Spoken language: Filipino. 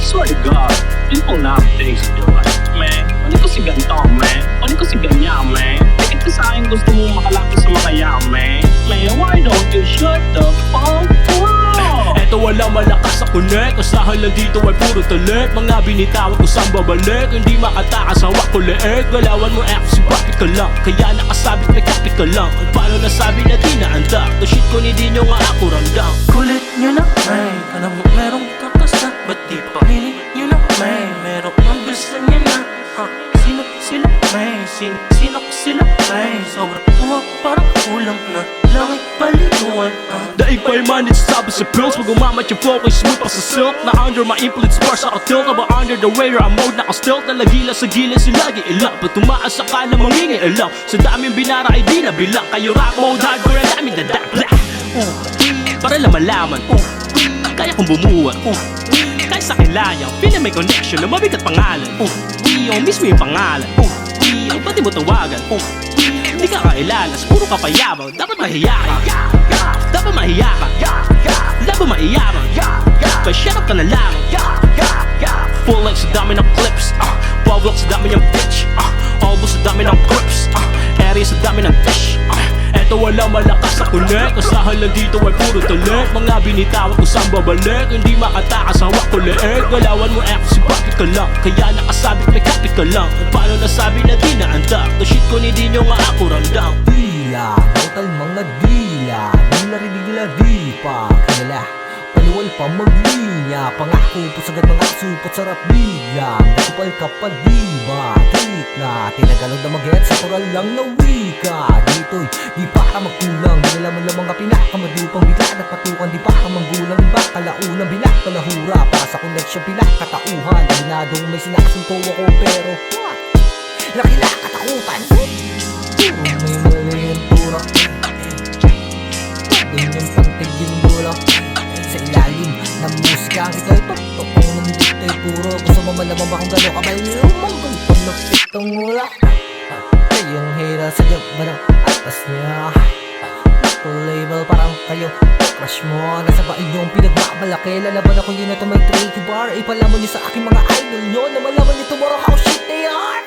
swear to God, people nowadays feel like, man, ano ko si ganito, man? Ano ko si ganyan, man? Bakit ka sa akin gusto mo makalapit sa mga yaman? Man, why don't you shut the fuck up? Eto walang malakas sa connect, usahan lang dito ay puro talent. Mga binitawan ko saan babalik, hindi makatakas hawak ko leeg. Galawan mo ako si bakit ka lang, kaya nakasabit may kapit ka lang. At paano nasabi na di naandak, to shit ko hindi nyo nga ako ramdam. Kulit nyo na may, alam mo merong kakasnak, ba't di pa pilit nyo na may? Merong ang gusto nyo na, sino sila may? Sino ko sila may? Sobrang uwag parang kulang na, langit paliguan. Daig pa yung manage sa sabi sa pills, pag umamat yung flow ko'y smooth pa sa silk. Na under my influence bars ako tilt, aba under the radar ang mode naka-stilt. Nalagila sa gilid so lagi ilang, pag tumaas sa kala mangingi ilang. Sa daming binara ay di na bilang, kayo rap mode hardcore ang daming dadak. Para lang malaman, kaya kong bumuhat, kahit sa akin layang, pina may connection na mabigat pangalan. Yung mismo yung pangalan, yung pati mo tawagan. Hindi ka kailalas, puro ka payabang, dapat mahiya ka. Dapat mahiya ka, dapat maiyabang. Kaya shut up ka na lang. Full length sa dami ng clips, 12 blocks sa dami ng bitch, all books sa dami ng clips, area sa dami ng fish. Eto walang malakas sa connect, usahan lang dito ay puro talent. Mga binitawan ko saan babalik, hindi makatakas hawak ko leeg. Galawan mo ako si bakit ka lang, kaya nakasabit may kapit ka lang. At paano nasabi na di naandak, to shit ko hindi nyo nga ako ramdam. Dila, total mga dila, nung narinig nila di pa kilala. Paluwal pa maglinya, pangako po sagad mga supot sarap biglang. Nakupal ka pa diba, tweet na tinagalog na mag-get sa tural lang na wika. Dito'y di pa ka magkulang, dinalaman lang mga pinakamadupang bigla nagpatukan. Di pa ka manggulang, iba kalaunang binaktalahura. Para sa connection pinakatauhan, dinadong may sinasunto ako pero nakila katakutan. May mali ang turak, ganyan pantig yung bulak. Sa ilalim ng musika ang ito'y totoo, nandito ay puro. Gusto mo malaman ba kung gano'n ka ba lumanggol pag nagpitong ulak? Kayong hira sa job ba ng atas niya? Label parang kayo, crush mo. Nasa ba inyong pinagmamalaki? Lalaban ako yun na ito may tricky bar. Ipalaman niyo sa aking mga idol nyo na malaman niyo tomorrow how shit they are.